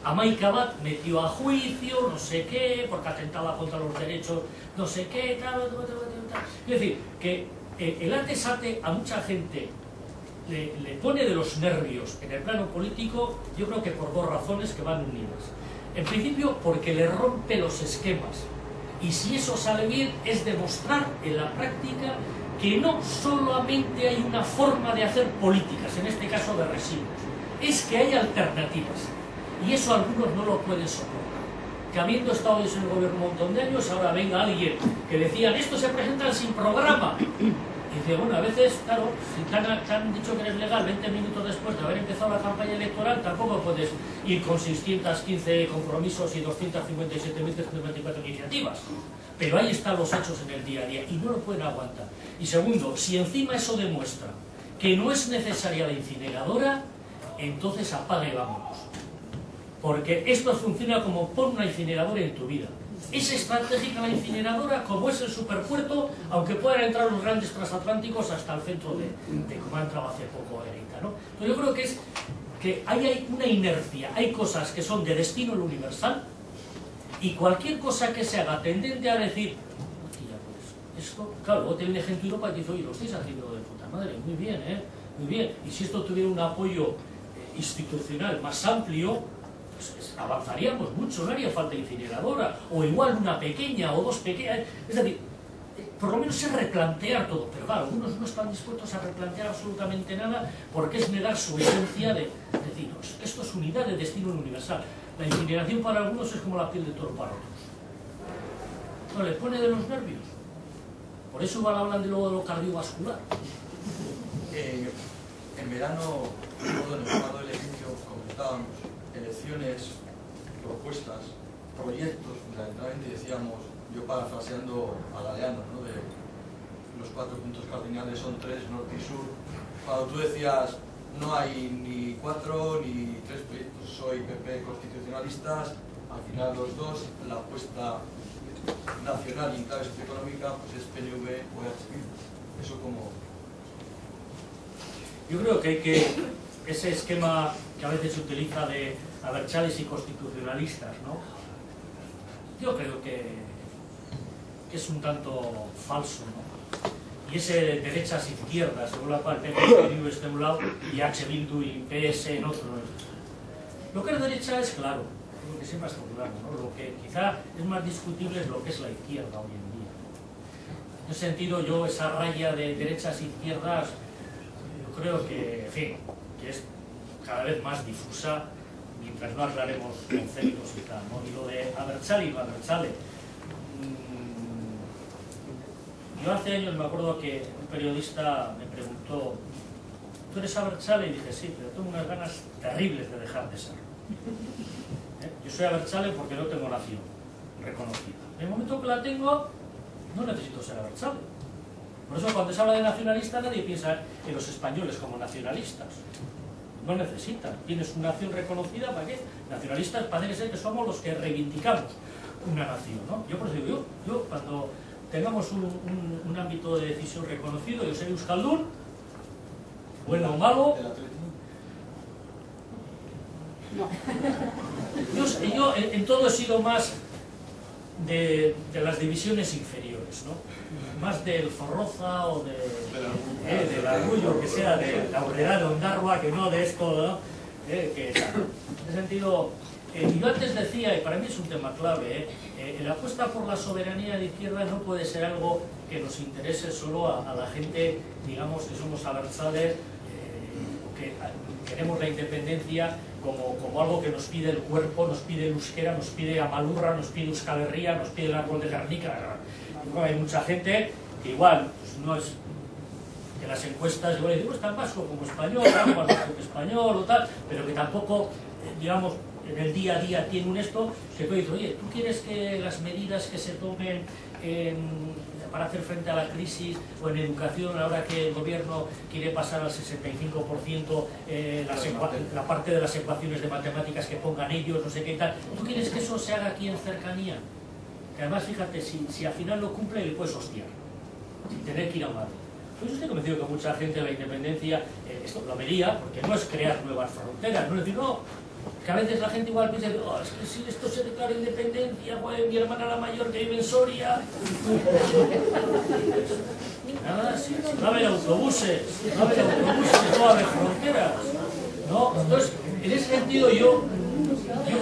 A Mike Abad metió a juicio, no sé qué, porque atentaba contra los derechos, no sé qué, tal. Es decir, que el ATESATE a mucha gente le pone de los nervios en el plano político, yo creo que por 2 razones que van unidas. En principio, porque le rompe los esquemas. Y si eso sale bien, es demostrar en la práctica que no solamente hay una forma de hacer políticas, en este caso de residuos, es que hay alternativas. Y eso algunos no lo pueden soportar. Que habiendo estado en el gobierno un montón de años, ahora venga alguien que decían, esto se presentan sin programa. Y dice, bueno, a veces, claro, si te han dicho que eres legal 20 minutos después de haber empezado la campaña electoral, tampoco puedes ir con 615 compromisos y 257.324 iniciativas. Pero ahí están los hechos en el día a día y no lo pueden aguantar. Y segundo, si encima eso demuestra que no es necesaria la incineradora, entonces apaga y vámonos. Porque esto funciona como pon una incineradora en tu vida. Es estratégica la incineradora como es el superpuerto, aunque puedan entrar los grandes transatlánticos hasta el centro de como ha entrado hace poco Erika, ¿no? Entonces yo creo que es que hay una inercia, hay cosas que son de destino universal y cualquier cosa que se haga tendente a decir, pues esto, claro, luego te viene gente de Europa y te dice, oye, lo estáis haciendo de puta madre, muy bien, muy bien, y si esto tuviera un apoyo institucional más amplio, pues avanzaríamos mucho, no haría falta incineradora, o igual una pequeña o 2 pequeñas, es decir, por lo menos es replantear todo, pero claro, algunos no están dispuestos a replantear absolutamente nada porque es negar su esencia de decir, esto es unidad de destino universal. La incineración para algunos es como la piel de toro para otros. No, les pone de los nervios. Por eso igual hablan de luego de lo cardiovascular. En verano, todo en el formato del edificio, comentábamos elecciones, propuestas, proyectos, fundamentalmente decíamos, yo parafraseando a Galeano, ¿no? De los 4 puntos cardinales son 3, norte y sur. Cuando tú decías, no hay ni 4 ni 3 proyectos, soy PP constitucionalistas, al final los dos, la apuesta nacional y en clave socioeconómica, pues es PNV o EH Bildu. Eso como... Yo creo que hay que, ese esquema que a veces se utiliza de abertzales y constitucionalistas, ¿no? Yo creo que es un tanto falso, ¿no? Y ese derechas-izquierdas, según la cual PP está en un lado y H. Bildu y PS en otro. Lo que es derecha es claro, lo que siempre está claro, ¿no? Lo que quizá es más discutible es lo que es la izquierda hoy en día. En ese sentido, yo esa raya de derechas-izquierdas, yo creo que, en fin, que es cada vez más difusa. Mi mientras no aclaremos conceptos y tal, ¿no? Y lo de Abertzale y no Abertzale. Yo hace años me acuerdo que un periodista me preguntó: ¿tú eres Abertzale? Y dije: sí, pero tengo unas ganas terribles de dejar de ser. Yo soy Abertzale porque no tengo nación reconocida. En el momento que la tengo, no necesito ser Abertzale. Por eso cuando se habla de nacionalista nadie piensa en los españoles como nacionalistas. No necesitan. Tienes una nación reconocida, ¿para qué? Nacionalistas parece ser que somos los que reivindicamos una nación, ¿no? Yo por eso digo, yo cuando tengamos un ámbito de decisión reconocido, yo seré euskaldun, bueno o malo. Yo en todo he sido más de las divisiones inferiores, ¿no? Más del Zorroza o del Argullo, que sea de la Aurrera de Ondarroa, que no de esto, ¿no? Que, en ese sentido, yo antes decía, y para mí es un tema clave, la apuesta por la soberanía de izquierda no puede ser algo que nos interese solo a la gente, digamos, que somos abertzales, que queremos la independencia como algo que nos pide el cuerpo, nos pide el euskera, nos pide Amalurra, nos pide Euskal Herria, nos pide el árbol de Guernica. Hay mucha gente que igual pues no es que las encuestas igual dicen, pues tan vasco como español, tan más vasco que español o tal, pero que tampoco, digamos, en el día a día tiene un esto que tú dices: oye, ¿tú quieres que las medidas que se tomen para hacer frente a la crisis o en educación, ahora que el gobierno quiere pasar al 65% la parte de las ecuaciones de matemáticas que pongan ellos, no sé qué y tal, ¿tú quieres que eso se haga aquí en cercanía? Que además, fíjate, si al final lo cumple, le puedes hostiar, sin tener que ir a Madrid. Pues yo estoy convencido que mucha gente la independencia esto lo vería, porque no es crear nuevas fronteras, no es decir, no, que a veces la gente igual piensa, oh, es que si esto se declara independencia, pues mi hermana la mayor que vive en Soria. Nada, si no va a haber autobuses, no va a haber fronteras, ¿no? Entonces, en ese sentido yo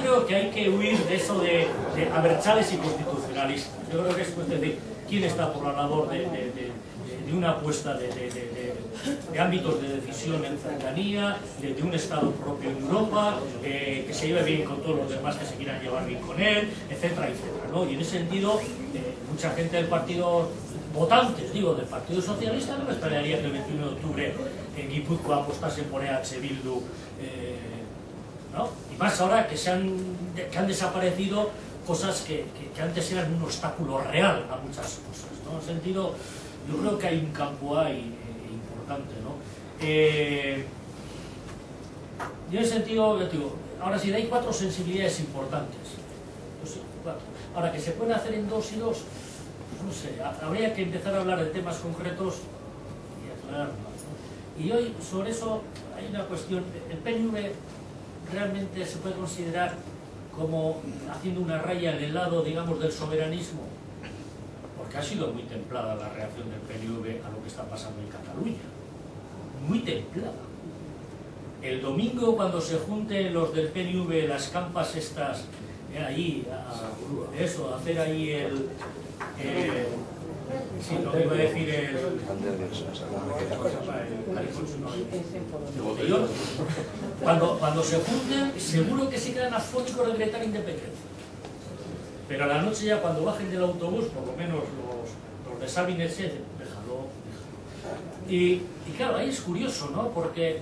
creo que hay que huir de eso de abertzales y constitucionalistas. Yo creo que es cuestión de quién está por la labor de una apuesta de ámbitos de decisión en cercanía, de un Estado propio en Europa, que se lleve bien con todos los demás que se quieran llevar bien con él, etcétera, etcétera, ¿no? Y en ese sentido, mucha gente del partido, votantes, digo, del Partido Socialista, no me esperaría que el 21 de octubre en Guipúzcoa apostasen por EH Bildu, ¿no? Y más ahora que han desaparecido cosas que antes eran un obstáculo real a muchas cosas, ¿no? En ese sentido, yo creo que hay un campo ahí importante, ¿no? Yo en ese sentido, yo digo, ahora sí, hay 4 sensibilidades importantes. Pues sí, 4. Ahora, que se pueden hacer en 2 y 2, pues no sé, habría que empezar a hablar de temas concretos y aclarar más, ¿no? Y hoy, sobre eso, hay una cuestión. El PNV realmente se puede considerar como haciendo una raya en el lado, digamos, del soberanismo, porque ha sido muy templada la reacción del PNV a lo que está pasando en Cataluña. Muy templada. El domingo, cuando se junten los del PNV, las campas estas, ahí, a hacer ahí sí, lo que iba a decir el botellón. Cuando se junten, seguro que se quedan afónicos de gritar independencia. Pero a la noche ya, cuando bajen del autobús, por lo menos los de Sabines, déjalo. Y claro, ahí es curioso, ¿no? Porque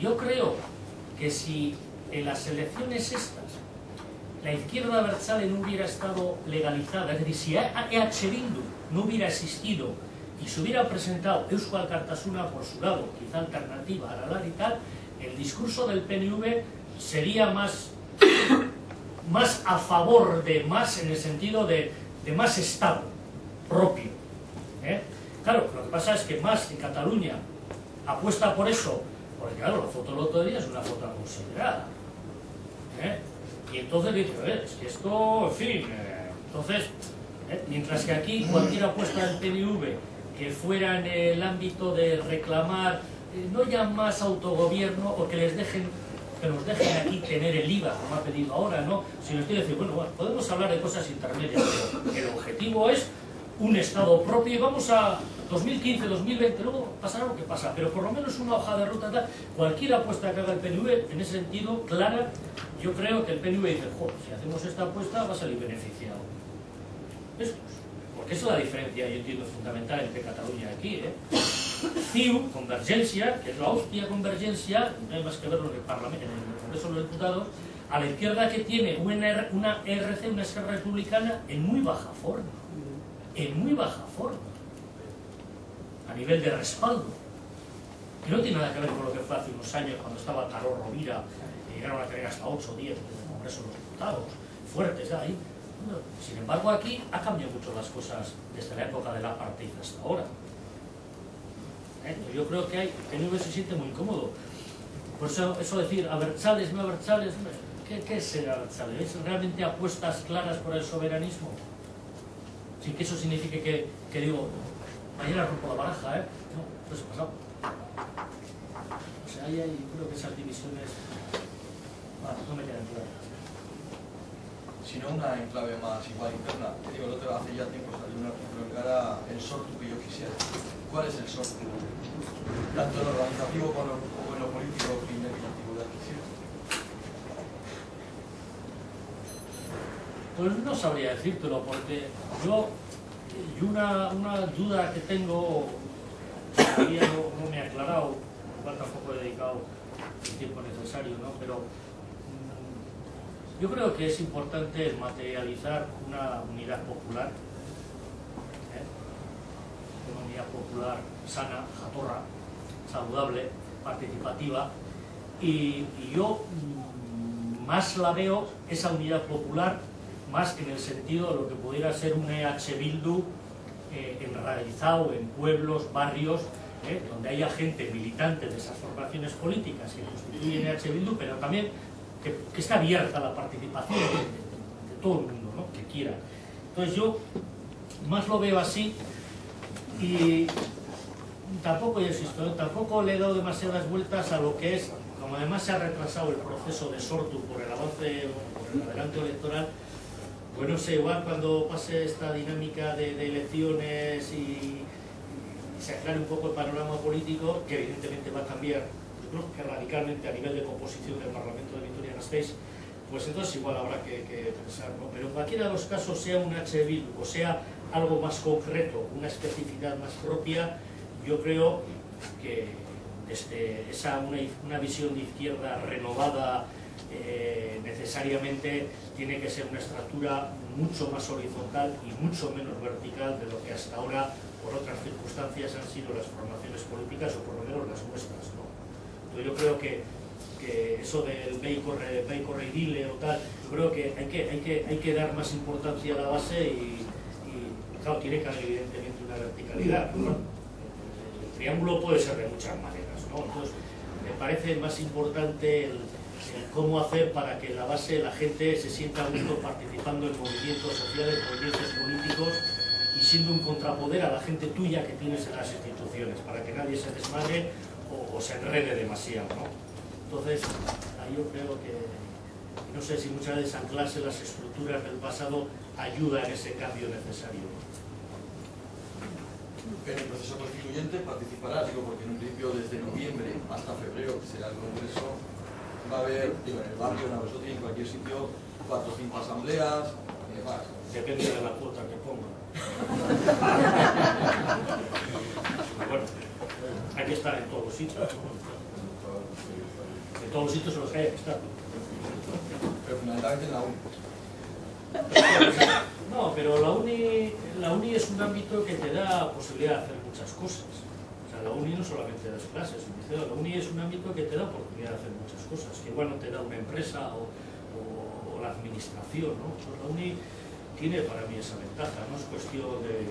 yo creo que si en las elecciones estas la izquierda abertzale no hubiera estado legalizada, es decir, si EH Bildu no hubiera existido y se hubiera presentado Eusko Alkartasuna por su lado, quizá alternativa a la y tal, el discurso del PNV sería más a favor de más, en el sentido de más Estado propio. Claro, lo que pasa es que más en Cataluña apuesta por eso, porque claro, la foto del otro día es una foto considerada. Y entonces dice, es que esto, en fin, entonces, mientras que aquí cualquier apuesta del PNV que fuera en el ámbito de reclamar, no ya más autogobierno, o que nos dejen aquí tener el IVA, como ha pedido ahora, ¿no? Sino estoy diciendo, bueno, podemos hablar de cosas intermedias, pero el objetivo es un Estado propio y vamos a 2015, 2020, luego pasará lo que pasa, pero por lo menos una hoja de ruta tal. Cualquier apuesta que haga el PNV, en ese sentido, clara, yo creo que el PNV dice, joder, si hacemos esta apuesta va a salir beneficiado. Eso es. Porque esa es la diferencia, yo entiendo, fundamental entre Cataluña y aquí, CiU, Convergencia, que es la hostia Convergencia, no hay más que verlo en el Parlamento, en el Congreso de los Diputados, a la izquierda que tiene una ERC, una Esquerra Republicana, en muy baja forma. En muy baja forma. A nivel de respaldo. Y no tiene nada que ver con lo que fue hace unos años cuando estaba Carol Rovira y llegaron a tener hasta 8 o 10 en el Congreso de los Diputados, fuertes ahí. Sin embargo, aquí ha cambiado mucho las cosas desde la época del apartheid hasta ahora. Yo creo que el PNV se siente muy incómodo. Por eso decir, Abertzales, no Abertzales, ¿qué es ser Abertzales? ¿Es realmente apuestas claras por el soberanismo? Sin que eso signifique que digo, mañana rompo la baraja, No, pues ha pasado. O sea, creo que esas divisiones no me quedan claras. Sino una enclave más igual interna. Digo, el otro hace ya tiempo salió un artículo en cara el sortu que yo quisiera. ¿Cuál es el sortu? Tanto en lo organizativo como en lo político que inequitativo de adquisición. Pues no sabría decírtelo, porque y una duda que tengo, todavía no me ha aclarado, igual tampoco he dedicado el tiempo necesario, ¿no? Pero yo creo que es importante materializar una unidad popular, una unidad popular sana, jatorra, saludable, participativa, y yo más la veo, esa unidad popular, más que en el sentido de lo que pudiera ser un EH Bildu enraizado en pueblos, barrios, donde haya gente militante de esas formaciones políticas que constituyen EH Bildu, pero también que está abierta a la participación de todo el mundo, ¿no? Que quiera. Entonces yo más lo veo así y tampoco, yo insisto, tampoco le he dado demasiadas vueltas a lo que es, como además se ha retrasado el proceso de sortu por el avance, por el adelanto electoral, pues no sé, igual cuando pase esta dinámica de elecciones y se aclare un poco el panorama político, que evidentemente va a cambiar, yo creo que radicalmente a nivel de composición del Parlamento de Vitoria-Gasteiz, pues entonces igual habrá que pensar, ¿no? Pero en cualquiera de los casos, sea un H. Bildu o sea algo más concreto, una especificidad más propia, yo creo que desde una visión de izquierda renovada necesariamente tiene que ser una estructura mucho más horizontal y mucho menos vertical de lo que hasta ahora, por otras circunstancias, han sido las formaciones políticas, o por lo menos las nuestras, ¿no? Entonces yo creo que eso del Bei correidile o tal, yo creo que hay que dar más importancia a la base y claro, tiene que haber evidentemente una verticalidad, ¿no? El triángulo puede ser de muchas maneras, ¿no? Entonces me parece más importante el cómo hacer para que en la base la gente se sienta a gusto participando en movimientos sociales, movimientos políticos y siendo un contrapoder a la gente tuya que tienes en las instituciones, para que nadie se desmadre o se enrede demasiado, ¿no? Entonces, ahí yo creo que, no sé si muchas veces anclarse las estructuras del pasado ayuda en ese cambio necesario. En el proceso constituyente participará, digo, porque en un principio desde noviembre hasta febrero, que será el Congreso, va a haber, digo, en el barrio, en Arosoti, en cualquier sitio, 4 o 5 asambleas y demás. Depende de la cuota que ponga. Bueno, hay que estar en todos los sitios. En todos los sitios en los que hay que estar. Pero fundamentalmente en la UNI. No, pero la uni es un ámbito que te da posibilidad de hacer muchas cosas. O sea, la uni no solamente das clases, la uni es un ámbito que te da oportunidad de hacer muchas cosas, que igual no te da una empresa o la administración, ¿no? Pues la uni tiene para mí esa ventaja, no es cuestión de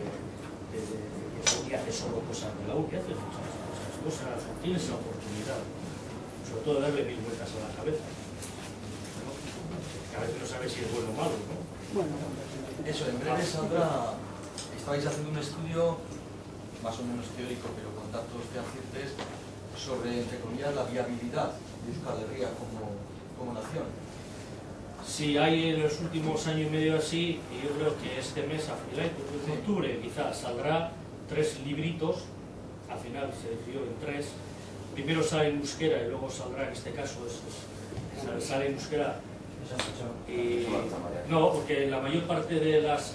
que la uni hace solo cosas de la uni, hace muchas cosas, tienes esa oportunidad, sobre todo de darle 1000 vueltas a la cabeza, ¿no? Que a veces no sabes si es bueno o malo, ¿no? Bueno. Eso, en breve saldrá, estáis haciendo un estudio más o menos teórico, pero con datos fehacientes, sobre, entre comillas, la viabilidad de Euskal Herria como nación. Sí, hay en los últimos año y medio así, y yo creo que este mes, a finales de octubre, quizás saldrá 3 libritos, al final se decidió en 3. Primero sale en euskera y luego saldrá, en este caso, sale en euskera. Y, no, porque la mayor parte de las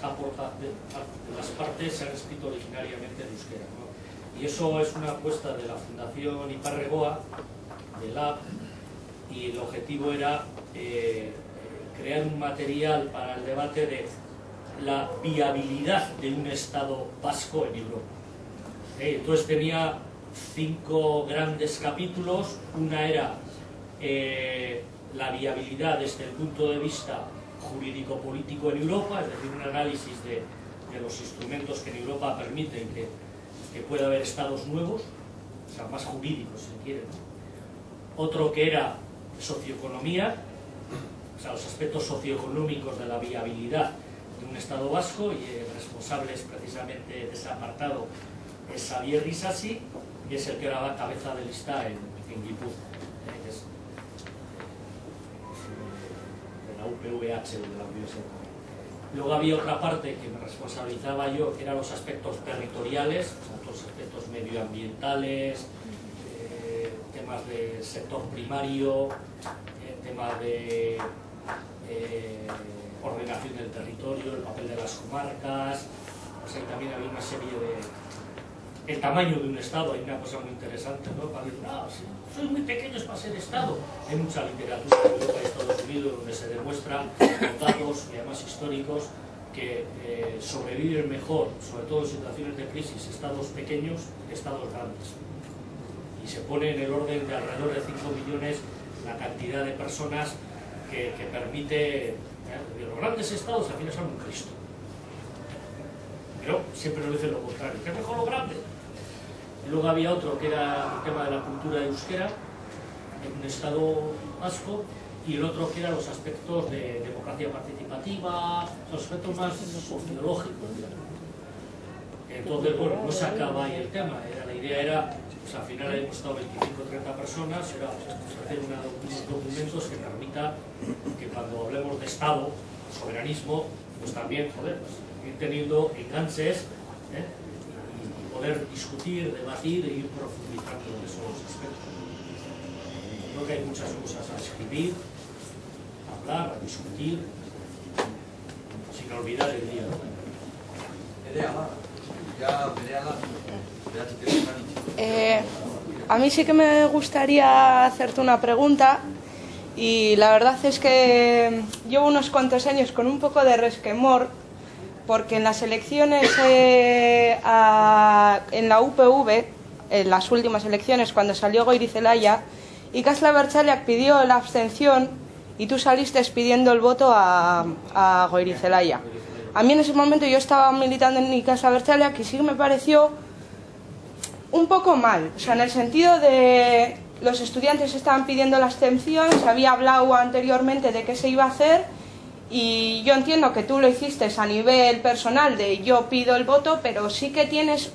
partes se han escrito originariamente en euskera, ¿no? Y eso es una apuesta de la Fundación Iparregoa, del LAB, y el objetivo era crear un material para el debate de la viabilidad de un Estado vasco en Europa. Entonces tenía 5 grandes capítulos. Una era la viabilidad desde el punto de vista jurídico-político en Europa, es decir, un análisis de los instrumentos que en Europa permiten que pueda haber estados nuevos, o sea, más jurídicos si quieren, ¿no? Otro que era socioeconomía, o sea, los aspectos socioeconómicos de la viabilidad de un Estado vasco, y el responsable es precisamente de ese apartado es Xavier Isasi, y es el que ahora va a cabeza de lista en Gipuzkoa, que es de la UPVH, de la Universidad. Luego había otra parte que me responsabilizaba yo, que eran los aspectos territoriales, o sea, los aspectos medioambientales, temas de sector primario, temas de ordenación del territorio, el papel de las comarcas. Pues ahí también había una serie de... El tamaño de un Estado, hay una cosa muy interesante, ¿no? Para decir, sí, soy muy pequeños para ser Estado. Hay mucha literatura en Europa y Estados Unidos donde se demuestra con datos y además históricos que sobreviven mejor, sobre todo en situaciones de crisis, Estados pequeños que Estados grandes. Y se pone en el orden de alrededor de 5 millones la cantidad de personas que permite... los grandes Estados al final son un Cristo. Pero siempre nos dicen lo contrario, que es mejor lo grande. Y luego había otro que era el tema de la cultura de euskera, en un Estado vasco, y el otro que eran los aspectos de democracia participativa, los aspectos más sociológicos. Entonces, bueno, no se acaba ahí el tema, la idea era, pues al final hemos estado 25 o 30 personas, era hacer unos documentos que permita que cuando hablemos de Estado, soberanismo, pues también, joder, pues, ir teniendo enganches, y poder discutir, debatir e ir profundizando en esos aspectos. Creo que hay muchas cosas a escribir, a hablar, a discutir, sin olvidar el día. A mí sí que me gustaría hacerte una pregunta, y la verdad es que llevo unos cuantos años con un poco de resquemor, porque en las elecciones en la UPV, en las últimas elecciones, cuando salió Goirizelaya, Ikasle Abertzaleak pidió la abstención y tú saliste pidiendo el voto a Goirizelaya. A mí en ese momento yo estaba militando en Ikasle Abertzaleak y sí me pareció un poco mal, o sea, en el sentido de los estudiantes estaban pidiendo la abstención, se había hablado anteriormente de qué se iba a hacer, y yo entiendo que tú lo hiciste a nivel personal de yo pido el voto, pero sí que tienes,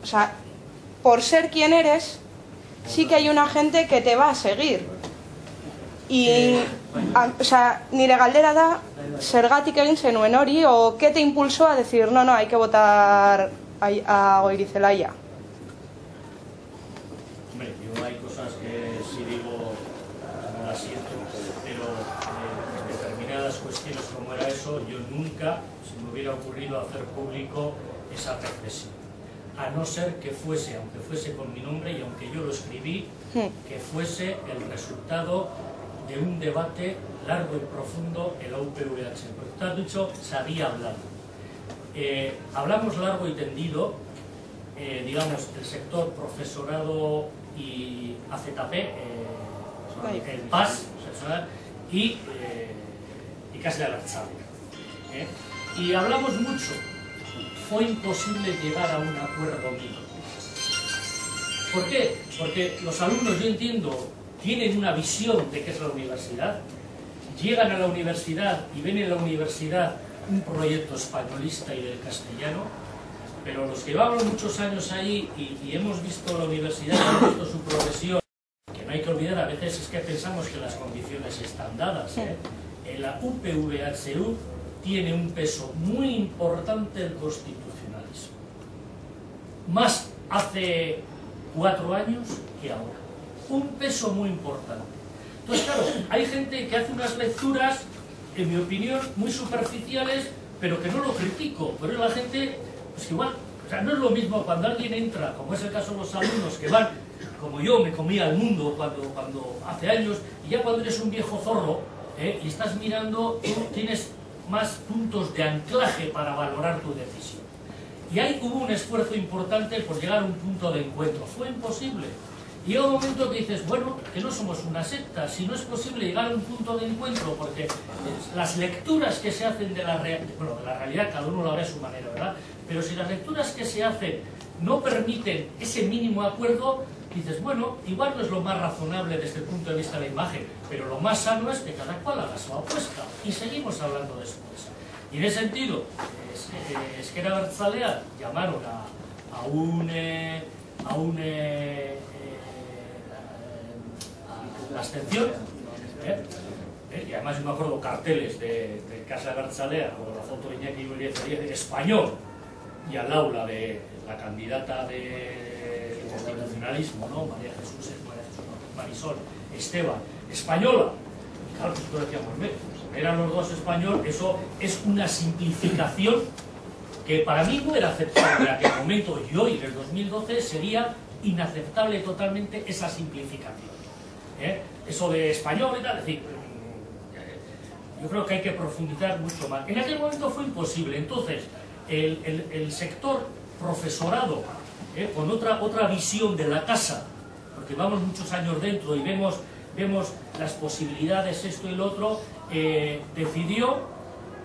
o sea, por ser quien eres, sí que hay una gente que te va a seguir. Y, o sea, nire galdera da, zergatik egin zenuen hori, o qué te impulsó a decir, no, hay que votar a Goirizelaya. Hombre, yo hay cosas que si digo no las siento, pero en determinadas cuestiones como era eso, yo nunca se me hubiera ocurrido hacer público esa reflexión. A no ser que fuese, aunque fuese con mi nombre y aunque yo lo escribí, que fuese el resultado de un debate largo y profundo en la UPVH. Porque tú has dicho, sabía hablar. Hablamos largo y tendido, digamos, el sector profesorado y AZP, el PAS, y Ikasle Abertzaleak. Y hablamos mucho. Fue imposible llegar a un acuerdo mínimo. ¿Por qué? Porque los alumnos, yo entiendo, tienen una visión de qué es la universidad, llegan a la universidad y ven en la universidad un proyecto españolista y del castellano, pero los que llevamos muchos años ahí y hemos visto la universidad, hemos visto su progresión, que no hay que olvidar, a veces es que pensamos que las condiciones están dadas, la UPV-HU tiene un peso muy importante el constitucionalismo. Más hace 4 años que ahora. Un peso muy importante. Entonces, claro, hay gente que hace unas lecturas, en mi opinión, muy superficiales, pero que no lo critico. Pero la gente, pues igual, o sea, no es lo mismo cuando alguien entra, como es el caso de los alumnos que van, como yo me comía el mundo cuando hace años, y ya cuando eres un viejo zorro, y estás mirando, tú tienes más puntos de anclaje para valorar tu decisión. Y ahí hubo un esfuerzo importante por llegar a un punto de encuentro. Fue imposible. Y llega un momento que dices, bueno, que no somos una secta, si no es posible llegar a un punto de encuentro, porque las lecturas que se hacen de la realidad, cada uno lo hará a su manera, ¿verdad? Pero si las lecturas que se hacen no permiten ese mínimo acuerdo, dices, bueno, igual no es lo más razonable desde el punto de vista de la imagen, pero lo más sano es que cada cual haga su apuesta. Y seguimos hablando después. Y en ese sentido, Ezker Abertzaleak llamaron la abstención, y además yo me acuerdo carteles de Casa Abertzaleak con la foto de Iñaki Uliezari español y al aula de la candidata de constitucionalismo, ¿no? María Jesús, no, Marisol Esteban, española. Y claro, nosotros decíamos, eran los dos español, eso es una simplificación que para mí no era aceptable en aquel momento, y hoy, en el 2012, sería inaceptable totalmente esa simplificación. Eso de español y tal, es decir, yo creo que hay que profundizar mucho más. En aquel momento fue imposible, entonces el sector profesorado, con otra visión de la casa, porque vamos muchos años dentro y vemos las posibilidades, esto y lo otro, decidió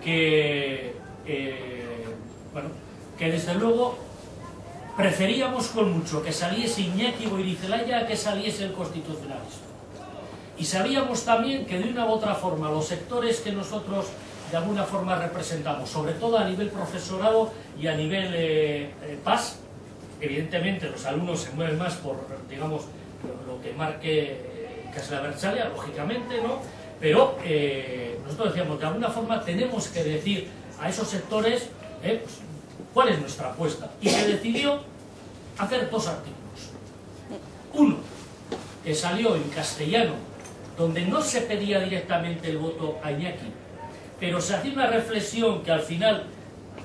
que desde luego preferíamos con mucho que saliese Iñaki Goirizelaya a que saliese el constitucionalismo. Y sabíamos también que de una u otra forma los sectores que nosotros de alguna forma representamos, sobre todo a nivel profesorado y a nivel PAS, evidentemente los alumnos se mueven más por, digamos, lo que marque Casa Abertzaleak, lógicamente, ¿no? Pero nosotros decíamos, de alguna forma tenemos que decir a esos sectores pues, cuál es nuestra apuesta. Y se decidió hacer 2 artículos. Uno, que salió en castellano, donde no se pedía directamente el voto a Iñaki, pero se hacía una reflexión que al final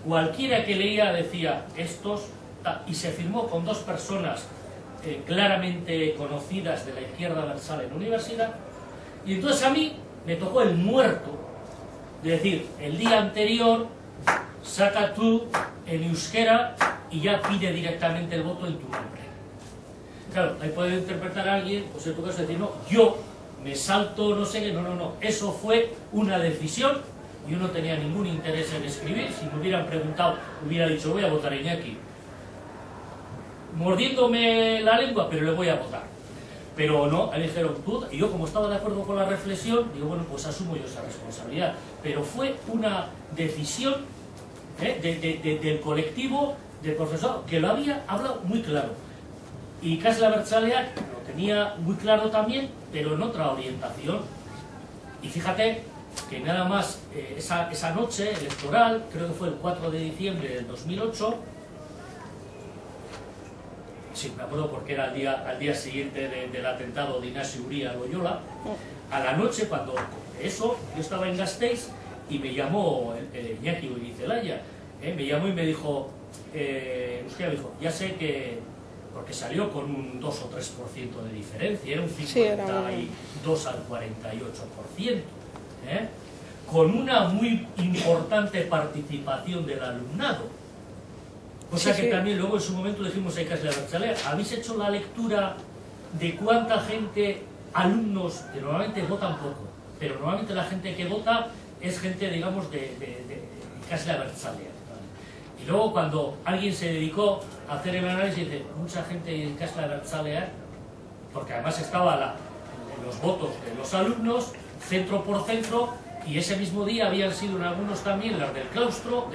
cualquiera que leía decía estos, y se firmó con 2 personas claramente conocidas de la izquierda abertzale en la universidad. Y entonces a mí me tocó el muerto de decir, el día anterior saca tú en euskera y ya pide directamente el voto en tu nombre. Claro, ahí puede interpretar a alguien, pues en tu caso decir, no, yo me salto, no sé qué, no, eso fue una decisión, yo no tenía ningún interés en escribir, si me hubieran preguntado, hubiera dicho, voy a votar a Iñaki, mordiéndome la lengua, pero le voy a votar. Pero no, ahí dijeron, tú, y yo como estaba de acuerdo con la reflexión, digo, bueno, pues asumo yo esa responsabilidad. Pero fue una decisión del colectivo, del profesor, que lo había hablado muy claro. Y Casa Abertzaleak lo tenía muy claro también, pero en otra orientación. Y fíjate que nada más esa noche electoral, creo que fue el 4 de diciembre del 2008, sí, me acuerdo porque era al día siguiente del atentado de Ignacio Uría Loyola, a la noche, cuando eso, yo estaba en Gasteiz y me llamó Iñaki Goirizelaya, me llamó y me dijo, ya sé que, porque salió con un 2 o 3% de diferencia, era un 52 al 48%, con una muy importante participación del alumnado. Cosa que también luego en su momento dijimos en Casa Abertzaleak, ¿habéis hecho la lectura de cuánta gente, alumnos, que normalmente votan poco, pero normalmente la gente que vota es gente, digamos, de Casa Abertzaleak? Y luego cuando alguien se dedicó a hacer el análisis, dice, mucha gente en Casa Abertzaleak, porque además estaba los votos de los alumnos, centro por centro, y ese mismo día habían sido en algunos también las del claustro,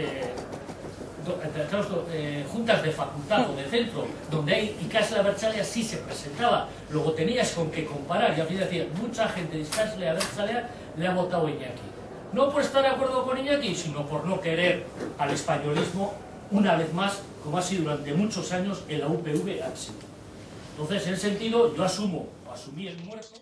juntas de facultad o de centro, donde hay, y Casa Abertzaleak sí se presentaba, luego tenías con qué comparar, y a fin de decir, mucha gente de Casa Abertzaleak le ha votado a Iñaki. No por estar de acuerdo con Iñaki, sino por no querer al españolismo, una vez más, como ha sido durante muchos años en la UPV. Entonces, en ese sentido, yo asumí el muerto.